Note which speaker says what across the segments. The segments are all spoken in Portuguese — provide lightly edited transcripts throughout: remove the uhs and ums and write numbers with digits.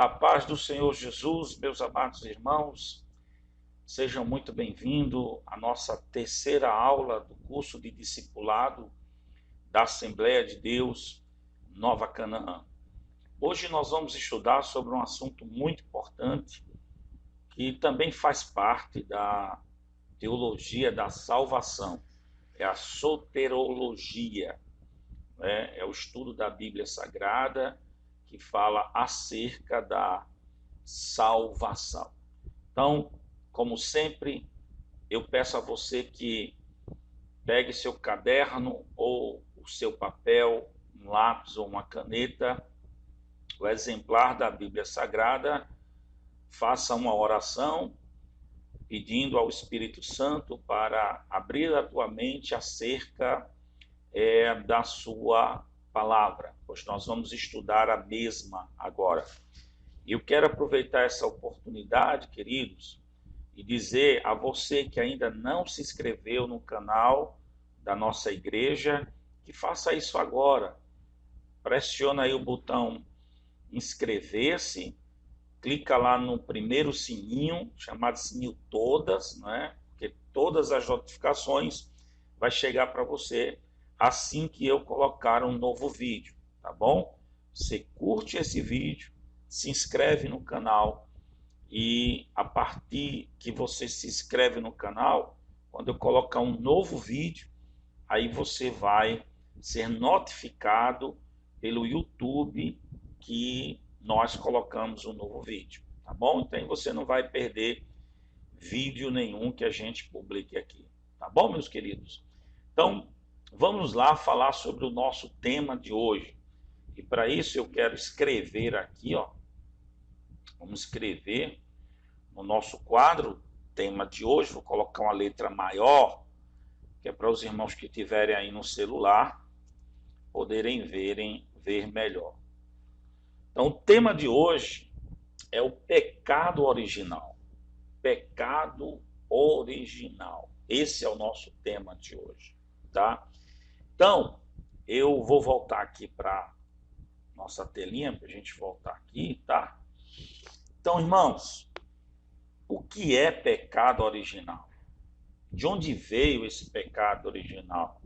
Speaker 1: A paz do Senhor Jesus, meus amados irmãos, sejam muito bem-vindos à nossa terceira aula do curso de discipulado da Assembleia de Deus Nova Canaã. Hoje nós vamos estudar sobre um assunto muito importante que também faz parte da teologia da salvação, é a soterologia, é o estudo da Bíblia Sagrada que fala acerca da salvação. Então, como sempre, eu peço a você que pegue seu caderno ou o seu papel, um lápis ou uma caneta, o exemplar da Bíblia Sagrada, faça uma oração pedindo ao Espírito Santo para abrir a tua mente acerca da sua palavra, pois nós vamos estudar a mesma agora. Eu quero aproveitar essa oportunidade, queridos, e dizer a você que ainda não se inscreveu no canal da nossa igreja, que faça isso agora. Pressiona aí o botão inscrever-se, clica lá no primeiro sininho, chamado sininho todas, né? Porque todas as notificações vai chegar para você assim que eu colocar um novo vídeo, tá bom? Você curte esse vídeo, se inscreve no canal e a partir que você se inscreve no canal, quando eu colocar um novo vídeo, aí você vai ser notificado pelo YouTube que nós colocamos um novo vídeo, tá bom? Então você não vai perder vídeo nenhum que a gente publique aqui, tá bom, meus queridos? Então, vamos lá falar sobre o nosso tema de hoje. E para isso eu quero escrever aqui, ó. Vamos escrever no nosso quadro, tema de hoje, vou colocar uma letra maior, que é para os irmãos que tiverem aí no celular poderem ver melhor. Então, o tema de hoje é o pecado original. Pecado original. Esse é o nosso tema de hoje, tá? Então, eu vou voltar aqui para nossa telinha, para a gente voltar aqui, tá? Então, irmãos, o que é pecado original? De onde veio esse pecado original?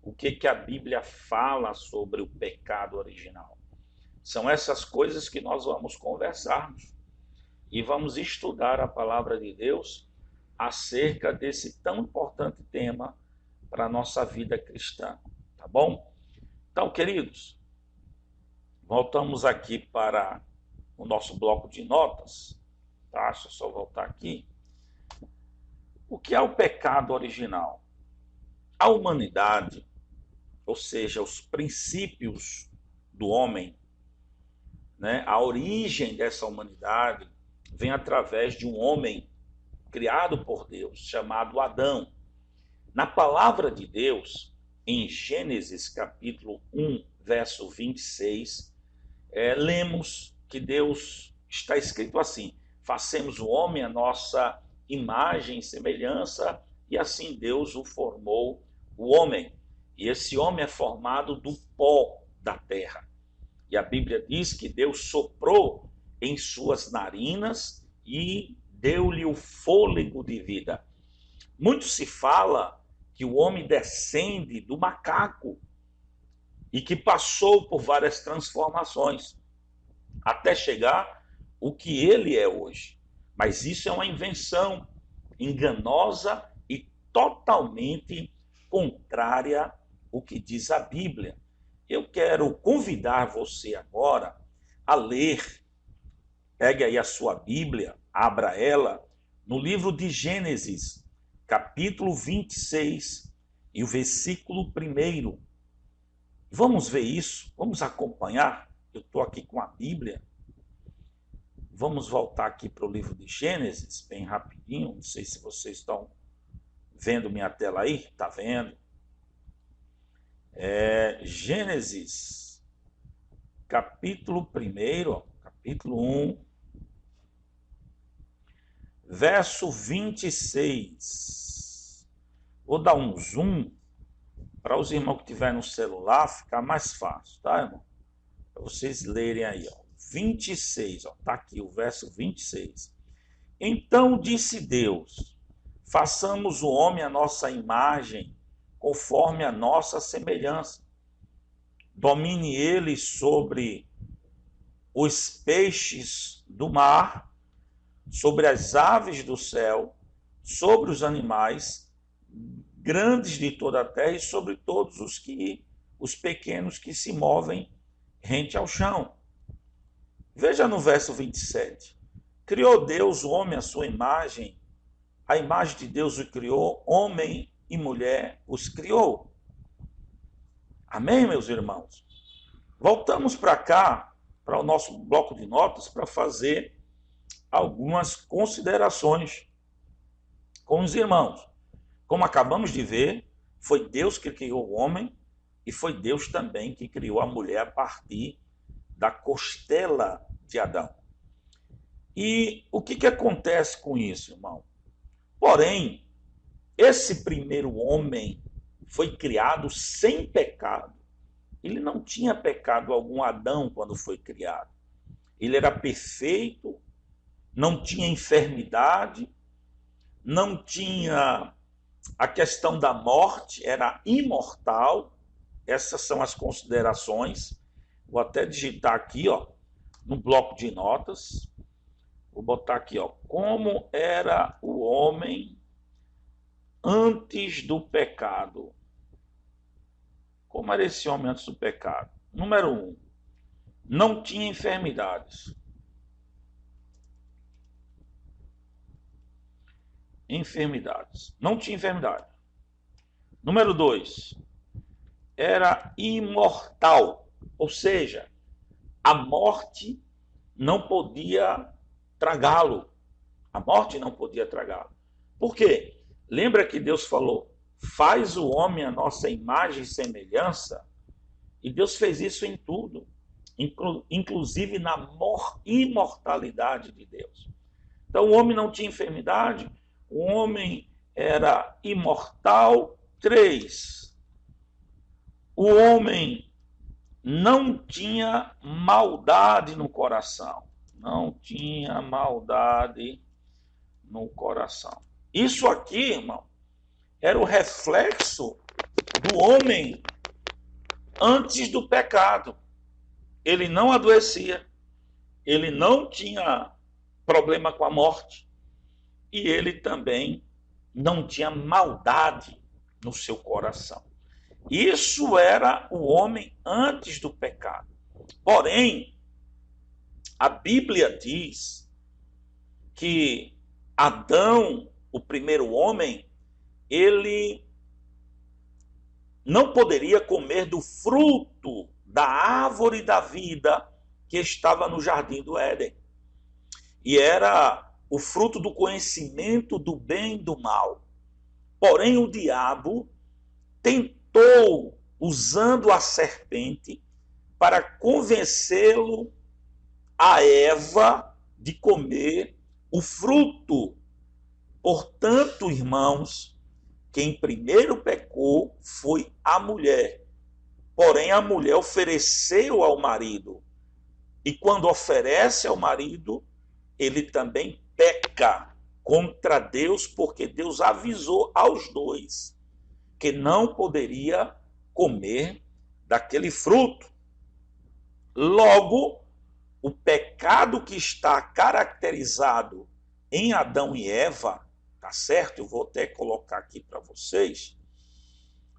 Speaker 1: O que a Bíblia fala sobre o pecado original? São essas coisas que nós vamos conversarmos e vamos estudar a palavra de Deus acerca desse tão importante tema para a nossa vida cristã, tá bom? Então, queridos, voltamos aqui para o nosso bloco de notas, tá? Deixa eu só voltar aqui. O que é o pecado original? A humanidade, ou seja, os princípios do homem, né? A origem dessa humanidade vem através de um homem criado por Deus, chamado Adão. Na palavra de Deus, em Gênesis capítulo 1, verso 26, lemos que Deus, está escrito assim: façamos o homem a nossa imagem e semelhança, e assim Deus o formou, o homem. E esse homem é formado do pó da terra. E a Bíblia diz que Deus soprou em suas narinas e deu-lhe o fôlego de vida. Muito se fala que o homem descende do macaco e que passou por várias transformações até chegar o que ele é hoje. Mas isso é uma invenção enganosa e totalmente contrária ao que diz a Bíblia. Eu quero convidar você agora a ler. Pegue aí a sua Bíblia, abra ela no livro de Gênesis, capítulo 26 e o versículo 1. Vamos ver isso, vamos acompanhar. Eu estou aqui com a Bíblia. Vamos voltar aqui para o livro de Gênesis, bem rapidinho. Não sei se vocês estão vendo minha tela aí. Está vendo? Gênesis, capítulo 1, capítulo 1, verso 26. Vou dar um zoom para os irmãos que estiverem no celular ficar mais fácil, tá, irmão? Para vocês lerem aí, ó. 26, está aqui o verso 26. Então disse Deus: façamos o homem à nossa imagem, conforme a nossa semelhança. Domine ele sobre os peixes do mar, sobre as aves do céu, sobre os animais grandes de toda a terra e sobre todos os pequenos que se movem rente ao chão. Veja no verso 27. Criou Deus o homem à sua imagem, a imagem de Deus o criou, homem e mulher os criou. Amém, meus irmãos? Voltamos para cá, para o nosso bloco de notas, para fazer algumas considerações com os irmãos. Como acabamos de ver, foi Deus que criou o homem e foi Deus também que criou a mulher a partir da costela de Adão. E o que acontece com isso, irmão? Porém, esse primeiro homem foi criado sem pecado. Ele não tinha pecado algum, Adão, quando foi criado. Ele era perfeito, não tinha enfermidade, não tinha a questão da morte, era imortal. Essas são as considerações. Vou até digitar aqui, no bloco de notas. Vou botar aqui, como era o homem antes do pecado. Como era esse homem antes do pecado? Número 1, não tinha enfermidades. Não tinha enfermidade. Número 2, era imortal, ou seja, a morte não podia tragá-lo. A morte não podia tragá-lo. Por quê? Lembra que Deus falou: faz o homem a nossa imagem e semelhança? E Deus fez isso em tudo, inclusive na imortalidade de Deus. Então o homem não tinha enfermidade, o homem era imortal. 3, o homem não tinha maldade no coração. Não tinha maldade no coração. Isso aqui, irmão, era o reflexo do homem antes do pecado. Ele não adoecia, ele não tinha problema com a morte e ele também não tinha maldade no seu coração. Isso era o homem antes do pecado. Porém, a Bíblia diz que Adão, o primeiro homem, ele não poderia comer do fruto da árvore da vida que estava no jardim do Éden. E era o fruto do conhecimento do bem e do mal. Porém, o diabo tentou, usando a serpente, para convencê-lo, a Eva, de comer o fruto. Portanto, irmãos, quem primeiro pecou foi a mulher. Porém, a mulher ofereceu ao marido. E quando oferece ao marido, ele também peca contra Deus, porque Deus avisou aos dois que não poderia comer daquele fruto. Logo, o pecado que está caracterizado em Adão e Eva, tá certo? Eu vou até colocar aqui para vocês.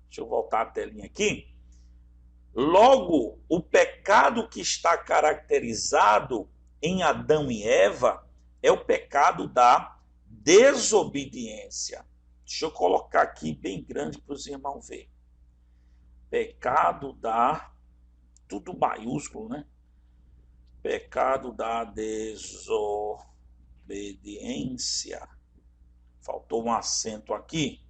Speaker 1: Deixa eu voltar a telinha aqui. Logo, o pecado que está caracterizado em Adão e Eva é o pecado da desobediência. Deixa eu colocar aqui bem grande para os irmãos verem. Pecado da... tudo maiúsculo, né? Pecado da desobediência. Faltou um acento aqui.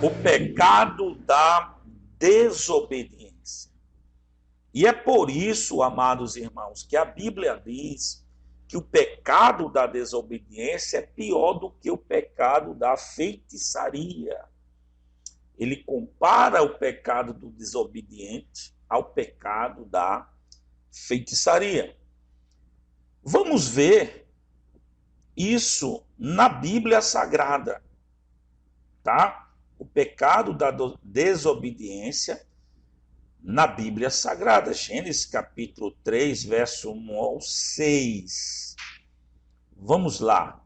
Speaker 1: O pecado da desobediência. E é por isso, amados irmãos, que a Bíblia diz que o pecado da desobediência é pior do que o pecado da feitiçaria. Ele compara o pecado do desobediente ao pecado da feitiçaria. Vamos ver isso na Bíblia Sagrada, tá? O pecado da desobediência na Bíblia Sagrada. Gênesis capítulo 3, verso 1 ao 6. Vamos lá.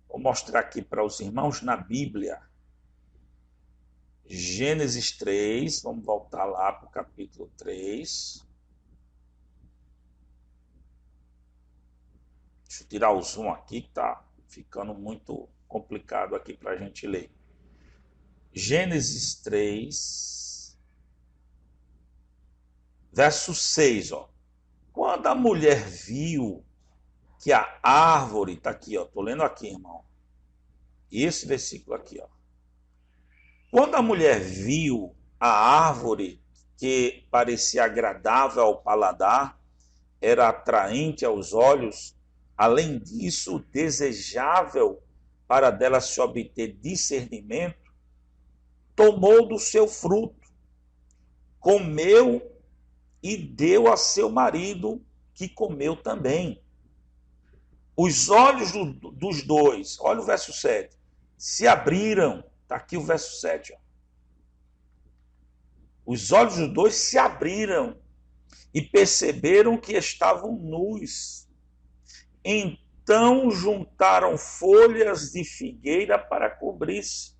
Speaker 1: Vou mostrar aqui para os irmãos na Bíblia. Gênesis 3, vamos voltar lá para o capítulo 3. Deixa eu tirar o zoom aqui, que está ficando muito complicado aqui para a gente ler. Gênesis 3, verso 6. Ó. Quando a mulher viu que a árvore, está aqui, estou lendo aqui, irmão. Esse versículo aqui, ó. Quando a mulher viu a árvore que parecia agradável ao paladar, era atraente aos olhos, além disso, desejável para dela se obter discernimento, tomou do seu fruto, comeu e deu a seu marido, que comeu também. Os olhos dos dois, olha o verso 7, se abriram. Está aqui o verso 7. Ó. Os olhos dos dois se abriram e perceberam que estavam nus. Então juntaram folhas de figueira para cobrir-se.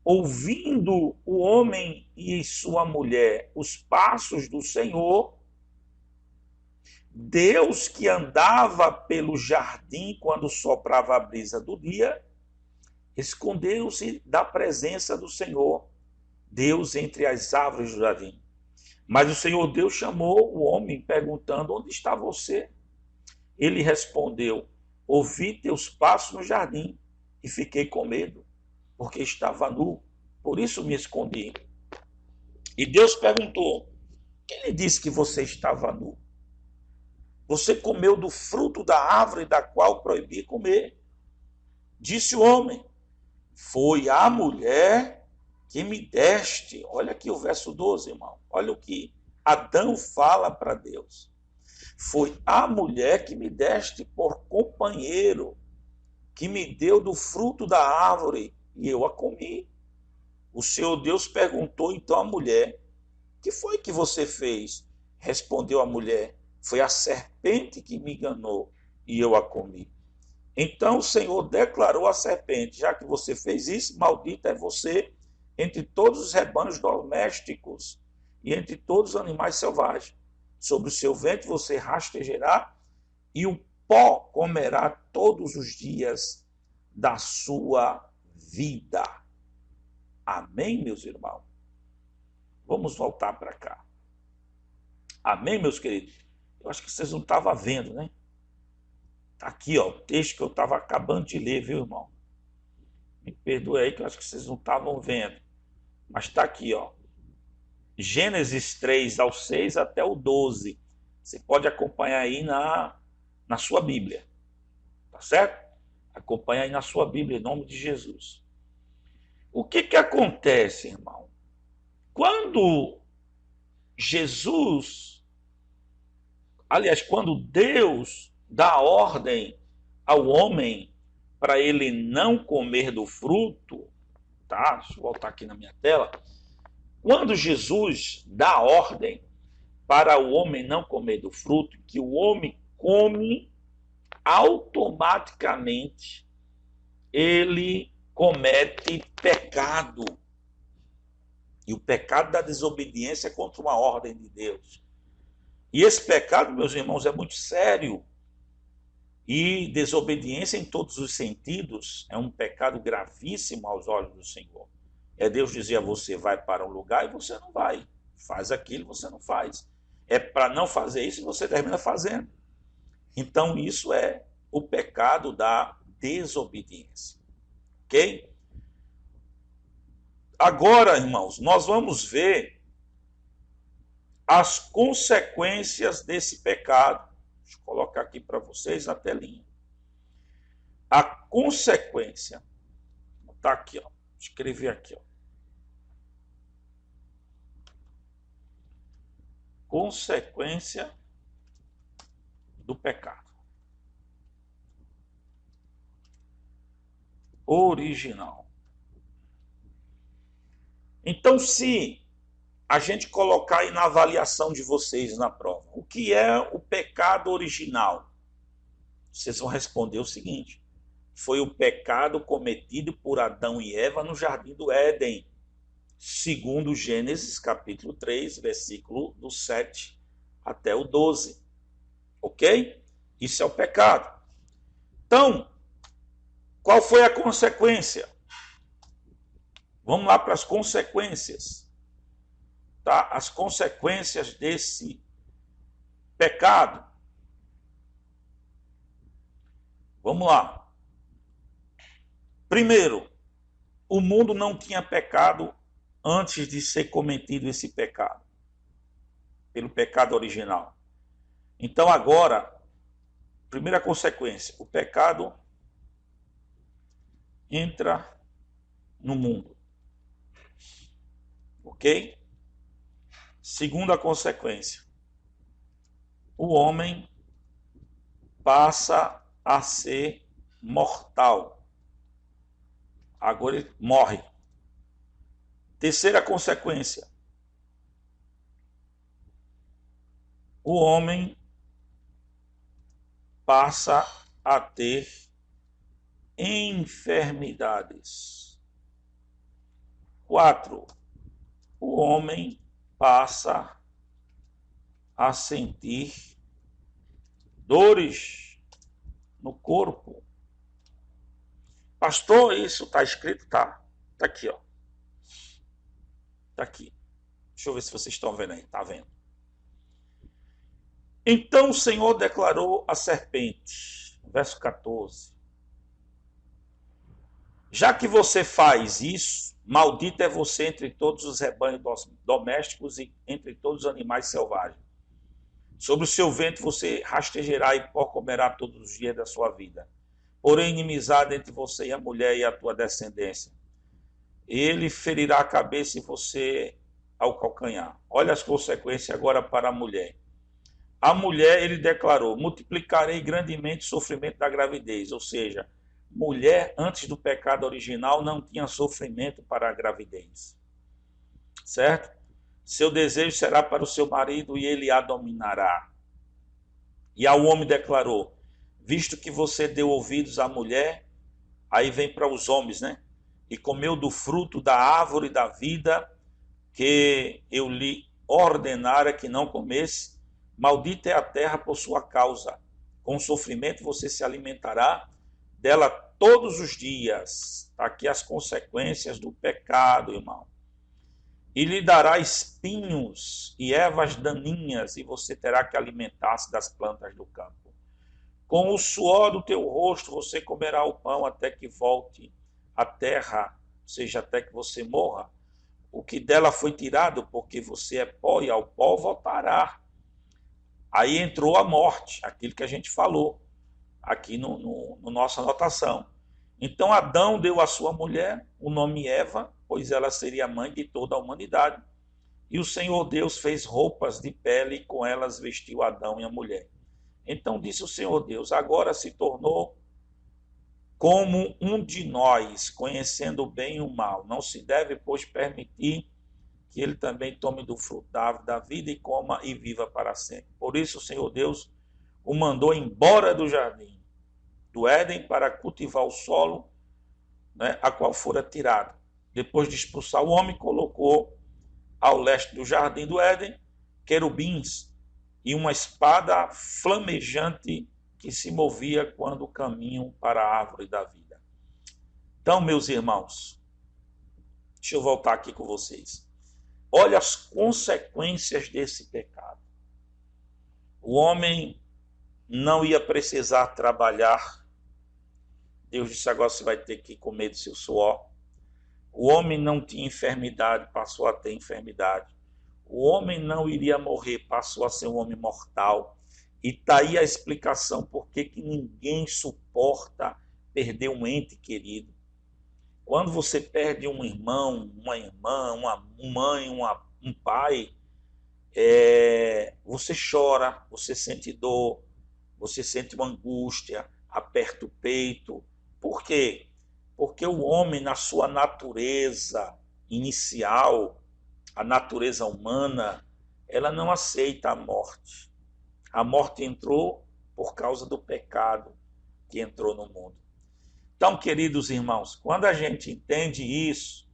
Speaker 1: Ouvindo o homem e sua mulher os passos do Senhor, Deus que andava pelo jardim quando soprava a brisa do dia, escondeu-se da presença do Senhor, Deus entre as árvores do jardim. Mas o Senhor Deus chamou o homem, perguntando: onde está você? Ele respondeu: ouvi teus passos no jardim e fiquei com medo, porque estava nu, por isso me escondi. E Deus perguntou: quem lhe disse que você estava nu? Você comeu do fruto da árvore da qual proibi comer. Disse o homem: foi a mulher que me deste. Olha aqui o verso 12, irmão. Olha o que Adão fala para Deus. Foi a mulher que me deste por companheiro, que me deu do fruto da árvore, e eu a comi. O Senhor Deus perguntou então à mulher: que foi que você fez? Respondeu a mulher: foi a serpente que me enganou, e eu a comi. Então o Senhor declarou à serpente: já que você fez isso, maldita é você entre todos os rebanhos domésticos e entre todos os animais selvagens. Sobre o seu ventre você rastejará e o pó comerá todos os dias da sua vida. Amém, meus irmãos? Vamos voltar para cá. Amém, meus queridos? Eu acho que vocês não estavam vendo, né? Está aqui, ó, o texto que eu estava acabando de ler, viu, irmão? Me perdoe aí que eu acho que vocês não estavam vendo. Mas está aqui, ó. Gênesis 3 ao 6 até o 12. Você pode acompanhar aí na sua Bíblia. Tá certo? Acompanha aí na sua Bíblia, em nome de Jesus. O que acontece, irmão? Quando Jesus, aliás, quando Deus dá ordem ao homem para ele não comer do fruto, tá? Deixa eu voltar aqui na minha tela. Quando Jesus dá ordem para o homem não comer do fruto, que o homem come, automaticamente ele comete pecado. E o pecado da desobediência é contra uma ordem de Deus. E esse pecado, meus irmãos, é muito sério. E desobediência em todos os sentidos é um pecado gravíssimo aos olhos do Senhor. É Deus dizer a você: vai para um lugar e você não vai. Faz aquilo, você não faz. É para não fazer isso e você termina fazendo. Então isso é o pecado da desobediência. Ok? Agora, irmãos, nós vamos ver as consequências desse pecado. Deixa eu colocar aqui para vocês na telinha. A consequência, está aqui, ó. Escrevi aqui, ó. Consequência do pecado. Original. Então, se a gente colocar aí na avaliação de vocês na prova, o que é o pecado original? Vocês vão responder o seguinte: foi o pecado cometido por Adão e Eva no Jardim do Éden, segundo Gênesis capítulo 3, versículo do 7 até o 12. Ok? Isso é o pecado. Então, qual foi a consequência? Vamos lá para as consequências. Tá? As consequências desse pecado. Vamos lá. Primeiro, o mundo não tinha pecado antes de ser cometido esse pecado, pelo pecado original. Então agora, primeira consequência, o pecado entra no mundo. Ok? Segunda consequência, o homem passa a ser mortal. Agora ele morre. Terceira consequência, o homem passa a ter enfermidades. 4. O homem passa a sentir dores no corpo. Pastor, isso está escrito? Tá. Está aqui, ó. Está aqui. Deixa eu ver se vocês estão vendo aí. Está vendo? Então o Senhor declarou a serpente, verso 14: já que você faz isso, maldito é você entre todos os rebanhos domésticos e entre todos os animais selvagens. Sobre o seu ventre você rastejará e pó comerá todos os dias da sua vida. Porém, inimizade entre você e a mulher e a tua descendência. Ele ferirá a cabeça e você ao calcanhar. Olha as consequências agora para a mulher. A mulher, ele declarou: multiplicarei grandemente o sofrimento da gravidez. Ou seja, mulher, antes do pecado original, não tinha sofrimento para a gravidez. Certo? Seu desejo será para o seu marido e ele a dominará. E ao homem declarou: visto que você deu ouvidos à mulher, aí vem para os homens, né? E comeu do fruto da árvore da vida que eu lhe ordenara que não comesse, maldita é a terra por sua causa. Com sofrimento você se alimentará dela todos os dias. Aqui as consequências do pecado, irmão. E lhe dará espinhos e ervas daninhas, e você terá que alimentar-se das plantas do campo. Com o suor do teu rosto você comerá o pão até que volte à terra, ou seja, até que você morra. O que dela foi tirado, porque você é pó e ao pó voltará. Aí entrou a morte, aquilo que a gente falou aqui no nossa anotação. Então Adão deu à sua mulher o nome Eva, pois ela seria a mãe de toda a humanidade. E o Senhor Deus fez roupas de pele e com elas vestiu Adão e a mulher. Então disse o Senhor Deus: agora se tornou como um de nós, conhecendo o bem e o mal. Não se deve, pois, permitir que ele também tome do fruto da árvore da vida e coma e viva para sempre. Por isso o Senhor Deus o mandou embora do jardim do Éden para cultivar o solo, né, a qual fora tirado. Depois de expulsar o homem, colocou ao leste do jardim do Éden querubins e uma espada flamejante que se movia quando caminham para a árvore da vida. Então, meus irmãos, deixa eu voltar aqui com vocês. Olha as consequências desse pecado. O homem não ia precisar trabalhar. Deus disse: agora você vai ter que comer do seu suor. O homem não tinha enfermidade, passou a ter enfermidade. O homem não iria morrer, passou a ser um homem mortal. E está aí a explicação por que ninguém suporta perder um ente querido. Quando você perde um irmão, uma irmã, uma mãe, um pai, você chora, você sente dor, você sente uma angústia, aperta o peito. Por quê? Porque o homem, na sua natureza inicial, a natureza humana, ela não aceita a morte. A morte entrou por causa do pecado que entrou no mundo. Então, queridos irmãos, quando a gente entende isso,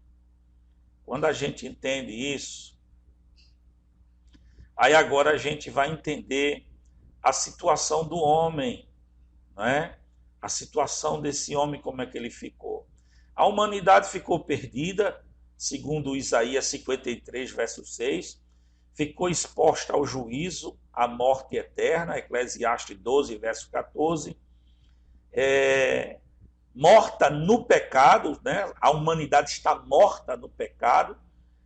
Speaker 1: aí agora a gente vai entender a situação do homem, não é? A situação desse homem, como é que ele ficou. A humanidade ficou perdida, segundo Isaías 53, verso 6, ficou exposta ao juízo, à morte eterna, Eclesiastes 12, verso 14, morta no pecado, né? A humanidade está morta no pecado,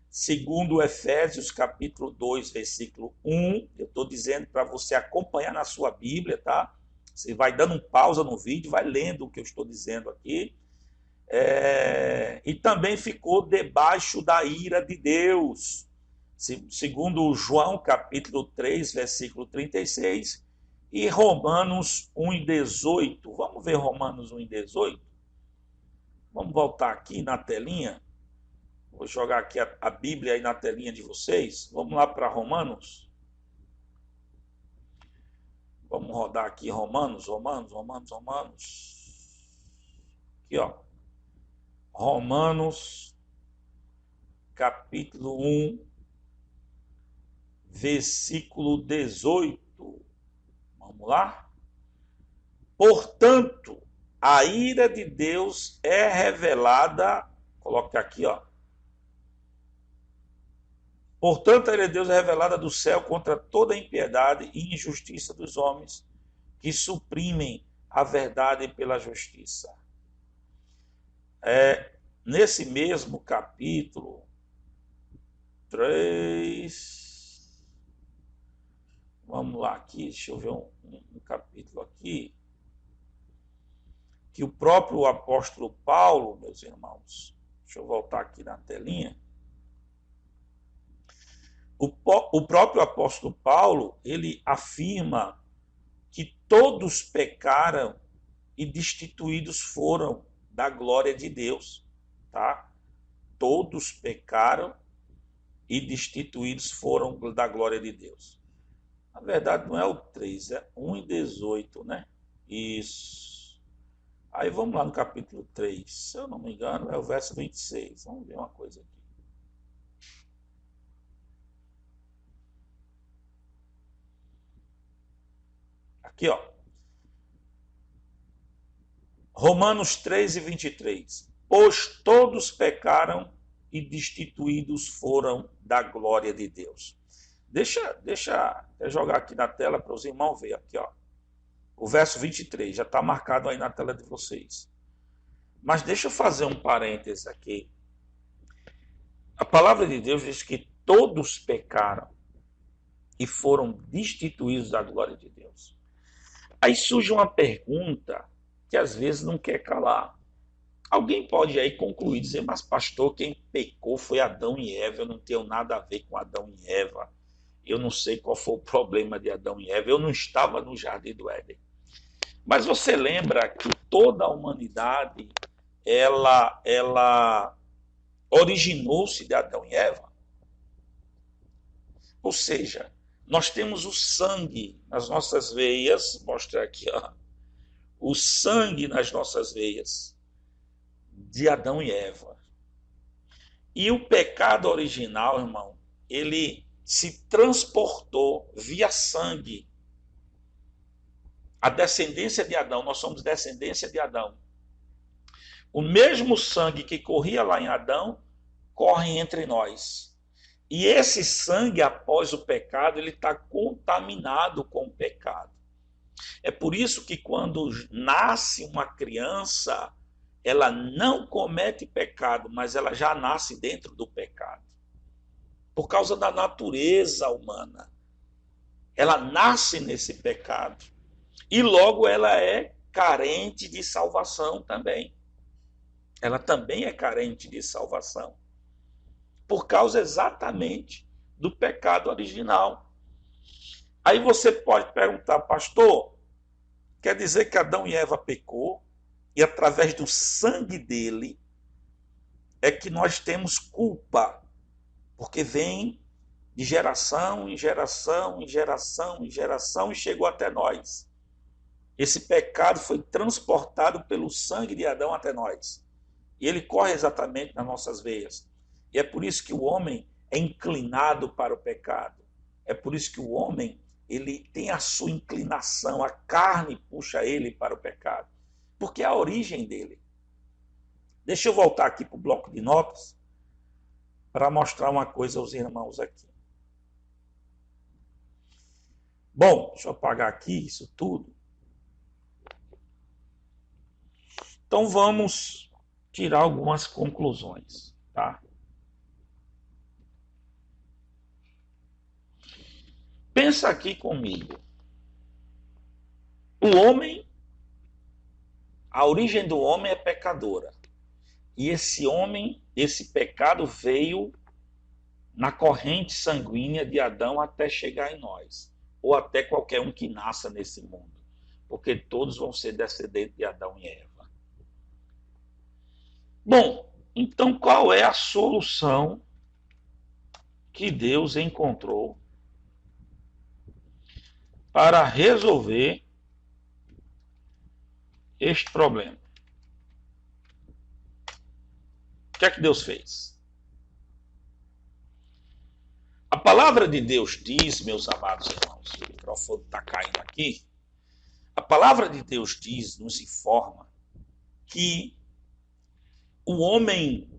Speaker 1: segundo Efésios capítulo 2, versículo 1, eu estou dizendo para você acompanhar na sua Bíblia, tá? Você vai dando um pausa no vídeo, vai lendo o que eu estou dizendo aqui. E também ficou debaixo da ira de Deus, segundo João capítulo 3, versículo 36, e Romanos 1:18. Vamos ver Romanos 1:18? Vamos voltar aqui na telinha. Vou jogar aqui a Bíblia aí na telinha de vocês. Vamos lá para Romanos. Vamos rodar aqui Romanos. Aqui, ó. Romanos, capítulo 1, versículo 18. Vamos lá? Portanto, a ira de Deus é revelada, coloque aqui, ó. Portanto, a ira de Deus é revelada do céu contra toda a impiedade e injustiça dos homens que suprimem a verdade pela justiça. Nesse mesmo capítulo 3, vamos lá aqui, deixa eu ver um capítulo aqui, que o próprio apóstolo Paulo, meus irmãos, deixa eu voltar aqui na telinha, o próprio apóstolo Paulo, ele afirma que todos pecaram e destituídos foram da glória de Deus, tá? Todos pecaram e destituídos foram da glória de Deus. Na verdade, não é o 3, é 1:18, né? Isso. Aí vamos lá no capítulo 3, se eu não me engano, é o verso 26. Vamos ver uma coisa aqui. Aqui, ó. Romanos 3:23. Pois todos pecaram e destituídos foram da glória de Deus. Deixa eu jogar aqui na tela para os irmãos verem aqui, ó. O verso 23 já está marcado aí na tela de vocês. Mas deixa eu fazer um parêntese aqui. A palavra de Deus diz que todos pecaram e foram destituídos da glória de Deus. Aí surge uma pergunta que às vezes não quer calar. Alguém pode aí concluir, dizer, mas pastor, quem pecou foi Adão e Eva, eu não tenho nada a ver com Adão e Eva, eu não sei qual foi o problema de Adão e Eva, eu não estava no Jardim do Éden. Mas você lembra que toda a humanidade, ela originou-se de Adão e Eva? Ou seja, nós temos o sangue nas nossas veias, mostra aqui, ó, o sangue nas nossas veias de Adão e Eva. E o pecado original, irmão, ele se transportou via sangue. A descendência de Adão, nós somos descendência de Adão. O mesmo sangue que corria lá em Adão, corre entre nós. E esse sangue, após o pecado, ele está contaminado com o pecado. É por isso que quando nasce uma criança, ela não comete pecado, mas ela já nasce dentro do pecado. Por causa da natureza humana. Ela nasce nesse pecado. E logo ela é carente de salvação também. Ela também é carente de salvação. Por causa exatamente do pecado original. Aí você pode perguntar, pastor, Quer dizer que Adão e Eva pecou e através do sangue dele é que nós temos culpa, porque vem de geração em geração, em geração, em geração e chegou até nós. Esse pecado foi transportado pelo sangue de Adão até nós. E ele corre exatamente nas nossas veias. E é por isso que o homem é inclinado para o pecado. É por isso que o homem ele tem a sua inclinação, a carne puxa ele para o pecado. Porque é a origem dele. Deixa eu voltar aqui para o bloco de notas para mostrar uma coisa aos irmãos aqui. Bom, deixa eu apagar aqui isso tudo. Então vamos tirar algumas conclusões, tá? Pensa aqui comigo. O homem, a origem do homem é pecadora. E esse homem, esse pecado veio na corrente sanguínea de Adão até chegar em nós, ou até qualquer um que nasça nesse mundo, porque todos vão ser descendentes de Adão e Eva. Bom, então qual é a solução que Deus encontrou para resolver este problema? O que é que Deus fez? A palavra de Deus diz, meus amados irmãos, o microfone está caindo aqui, a palavra de Deus diz, nos informa, que o homem,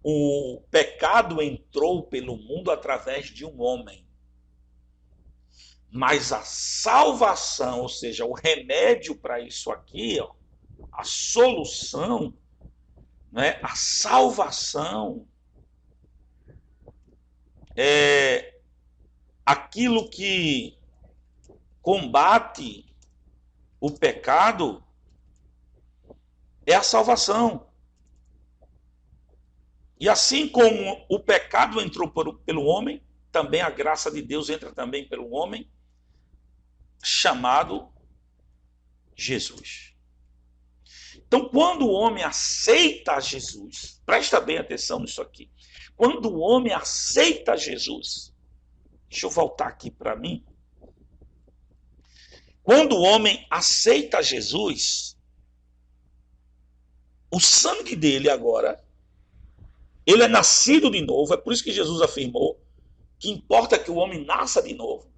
Speaker 1: o pecado entrou pelo mundo através de um homem. Mas a salvação, ou seja, o remédio para isso aqui, ó, a solução, né, a salvação, é aquilo que combate o pecado, é a salvação. E assim como o pecado entrou pelo homem, também a graça de Deus entra também pelo homem, chamado Jesus. Então, quando o homem aceita Jesus, presta bem atenção nisso aqui, quando o homem aceita Jesus, deixa eu voltar aqui para mim, quando o homem aceita Jesus, o sangue dele agora, ele é nascido de novo, é por isso que Jesus afirmou que importa que o homem nasça de novo.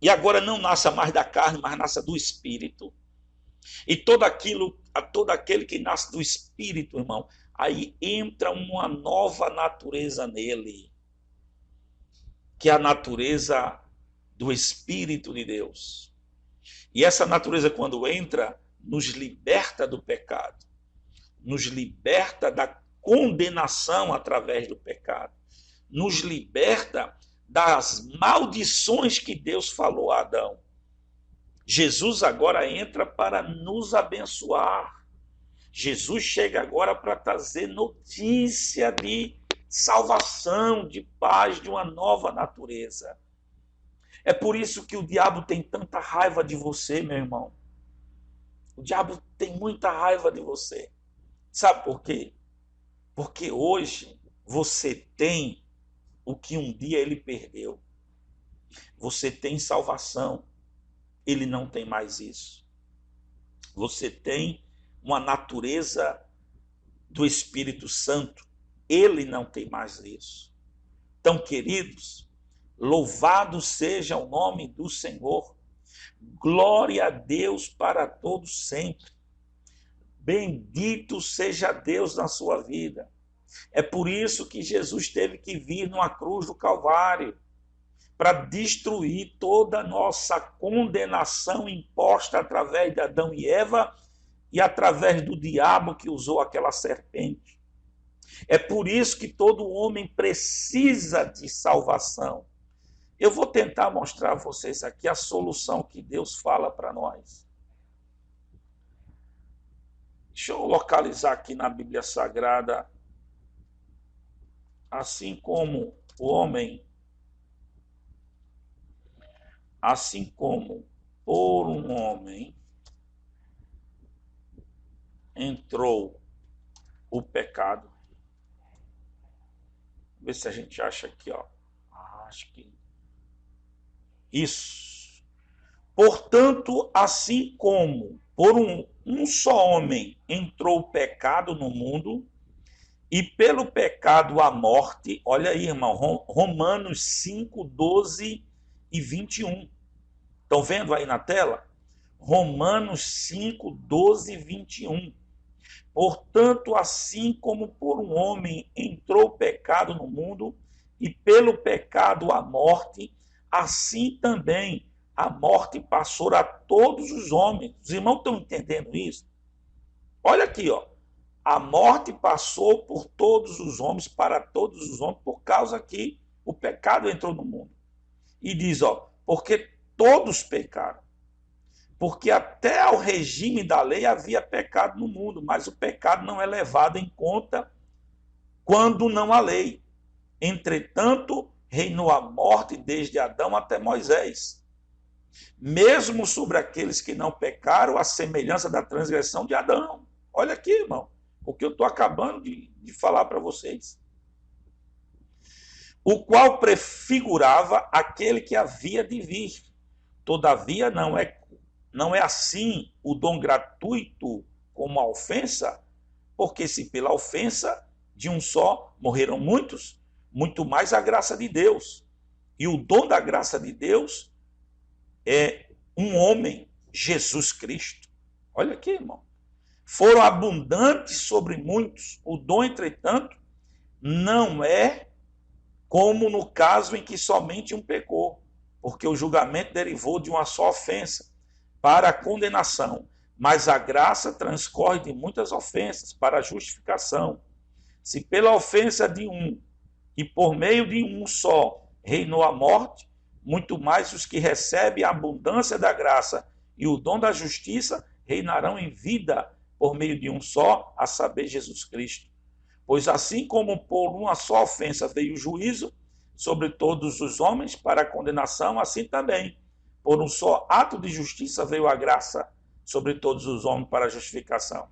Speaker 1: E agora não nasça mais da carne, mas nasça do Espírito. E todo aquele que nasce do Espírito, irmão, aí entra uma nova natureza nele, que é a natureza do Espírito de Deus. E essa natureza, quando entra, nos liberta do pecado, nos liberta da condenação através do pecado, nos liberta das maldições que Deus falou a Adão. Jesus agora entra para nos abençoar. Jesus chega agora para trazer notícia de salvação, de paz, de uma nova natureza. É por isso que o diabo tem tanta raiva de você, meu irmão. O diabo tem muita raiva de você. Sabe por quê? Porque hoje você tem o que um dia ele perdeu. Você tem salvação. Ele não tem mais isso. Você tem uma natureza do Espírito Santo. Ele não tem mais isso. Então, queridos, louvado seja o nome do Senhor. Glória a Deus para todos sempre. Bendito seja Deus na sua vida. É por isso que Jesus teve que vir numa cruz do Calvário, para destruir toda a nossa condenação imposta através de Adão e Eva e através do diabo que usou aquela serpente. É por isso que todo homem precisa de salvação. Eu vou tentar mostrar a vocês aqui a solução que Deus fala para nós. Deixa eu localizar aqui na Bíblia Sagrada. Assim como o por um homem entrou o pecado. Vê se a gente acha aqui, ó. Acho que isso. Portanto, assim como por um só homem entrou o pecado no mundo, e pelo pecado a morte, olha aí, irmão, Romanos 5, 12 e 21. Estão vendo aí na tela? Romanos 5, 12 e 21. Portanto, assim como por um homem entrou o pecado no mundo, e pelo pecado a morte, assim também a morte passou a todos os homens. Os irmãos estão entendendo isso? Olha aqui, ó. A morte passou por todos os homens, para todos os homens, por causa que o pecado entrou no mundo. E diz, ó, porque todos pecaram. Porque até ao regime da lei havia pecado no mundo, mas o pecado não é levado em conta quando não há lei. Entretanto, reinou a morte desde Adão até Moisés. Mesmo sobre aqueles que não pecaram, a semelhança da transgressão de Adão. Olha aqui, irmão, o que eu estou acabando de falar para vocês. O qual prefigurava aquele que havia de vir. Todavia, não é assim o dom gratuito como a ofensa, porque se pela ofensa de um só morreram muitos, muito mais a graça de Deus. E o dom da graça de Deus é um homem, Jesus Cristo. Olha aqui, irmão. Foram abundantes sobre muitos. O dom, entretanto, não é como no caso em que somente um pecou, porque o julgamento derivou de uma só ofensa para a condenação, mas a graça transcorre de muitas ofensas para a justificação. Se pela ofensa de um e por meio de um só reinou a morte, muito mais os que recebem a abundância da graça e o dom da justiça reinarão em vida por meio de um só, a saber, Jesus Cristo. Pois assim como por uma só ofensa veio o juízo sobre todos os homens para a condenação, assim também por um só ato de justiça veio a graça sobre todos os homens para a justificação.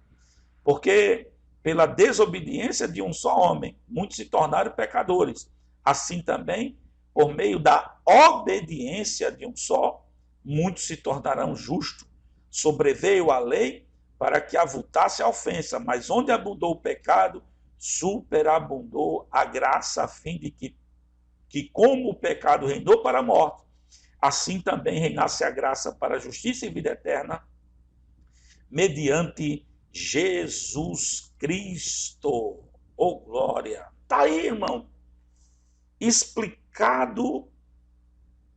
Speaker 1: Porque pela desobediência de um só homem, muitos se tornaram pecadores. Assim também, por meio da obediência de um só, muitos se tornarão justos. Sobreveio a lei para que avultasse a ofensa, mas onde abundou o pecado, superabundou a graça, a fim de que como o pecado reinou para a morte, assim também reinasse a graça para a justiça e vida eterna, mediante Jesus Cristo. Oh, glória! Está aí, irmão, explicado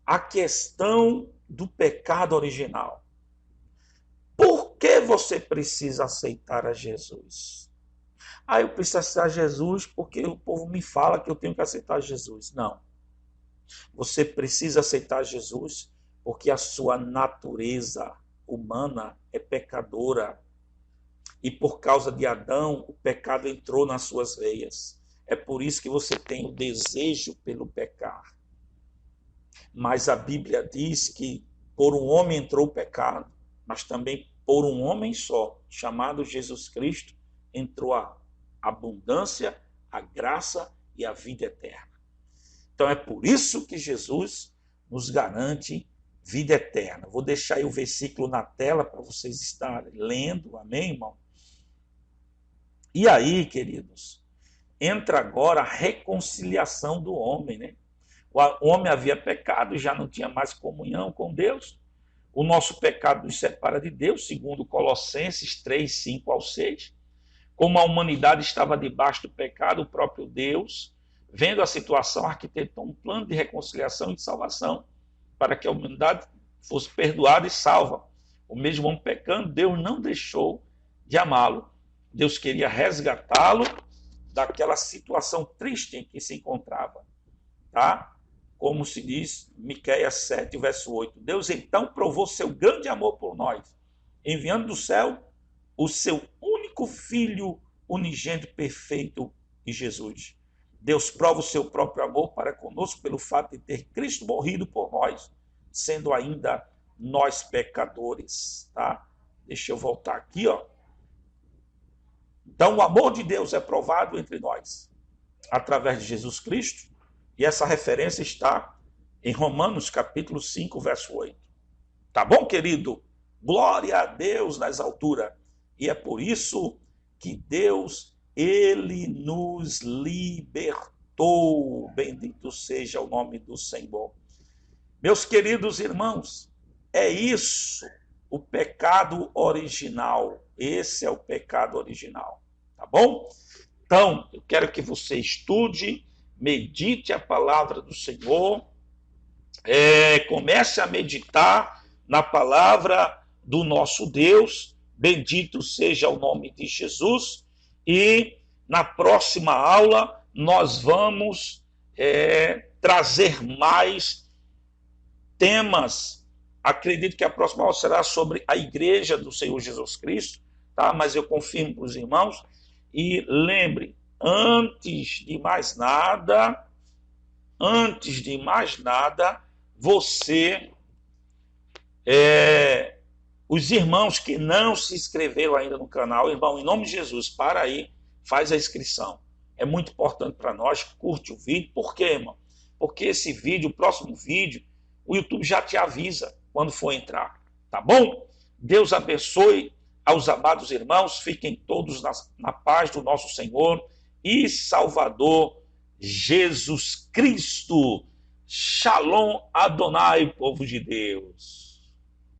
Speaker 1: a questão do pecado original. Por que você precisa aceitar a Jesus? Ah, eu preciso aceitar Jesus porque o povo me fala que eu tenho que aceitar Jesus. Não. Você precisa aceitar Jesus porque a sua natureza humana é pecadora. E por causa de Adão, o pecado entrou nas suas veias. É por isso que você tem o desejo pelo pecar. Mas a Bíblia diz que por um homem entrou o pecado, mas também por um homem só, chamado Jesus Cristo, entrou a abundância, a graça e a vida eterna. Então é por isso que Jesus nos garante vida eterna. Vou deixar aí o versículo na tela para vocês estarem lendo, amém, irmão? E aí, queridos, entra agora a reconciliação do homem, né? O homem havia pecado e já não tinha mais comunhão com Deus. O nosso pecado nos separa de Deus, segundo Colossenses 3, 5 ao 6. Como a humanidade estava debaixo do pecado, o próprio Deus, vendo a situação, arquitetou um plano de reconciliação e de salvação, para que a humanidade fosse perdoada e salva. O mesmo homem pecando, Deus não deixou de amá-lo. Deus queria resgatá-lo daquela situação triste em que se encontrava. Tá? Como se diz, Miqueias 7, verso 8. Deus então provou seu grande amor por nós, enviando do céu o seu único Filho unigênito perfeito de Jesus. Deus prova o seu próprio amor para conosco pelo fato de ter Cristo morrido por nós, sendo ainda nós pecadores, tá? Deixa eu voltar aqui, ó. Então, o amor de Deus é provado entre nós através de Jesus Cristo, e essa referência está em Romanos capítulo 5, verso 8. Tá bom, querido? Glória a Deus nas alturas. E é por isso que Deus, ele nos libertou. Bendito seja o nome do Senhor. Meus queridos irmãos, é isso o pecado original. Esse é o pecado original, tá bom? Então, eu quero que você estude, medite a palavra do Senhor, comece a meditar na palavra do nosso Deus, bendito seja o nome de Jesus, e na próxima aula nós vamos trazer mais temas. Acredito que a próxima aula será sobre a igreja do Senhor Jesus Cristo, tá? Mas eu confirmo para os irmãos. E lembre, antes de mais nada, você, os irmãos que não se inscreveram ainda no canal, irmão, em nome de Jesus, para aí, faz a inscrição. É muito importante para nós, curte o vídeo. Por quê, irmão? Porque esse vídeo, o próximo vídeo, o YouTube já te avisa quando for entrar, tá bom? Deus abençoe aos amados irmãos, fiquem todos na paz do nosso Senhor e Salvador Jesus Cristo. Shalom Adonai, povo de Deus.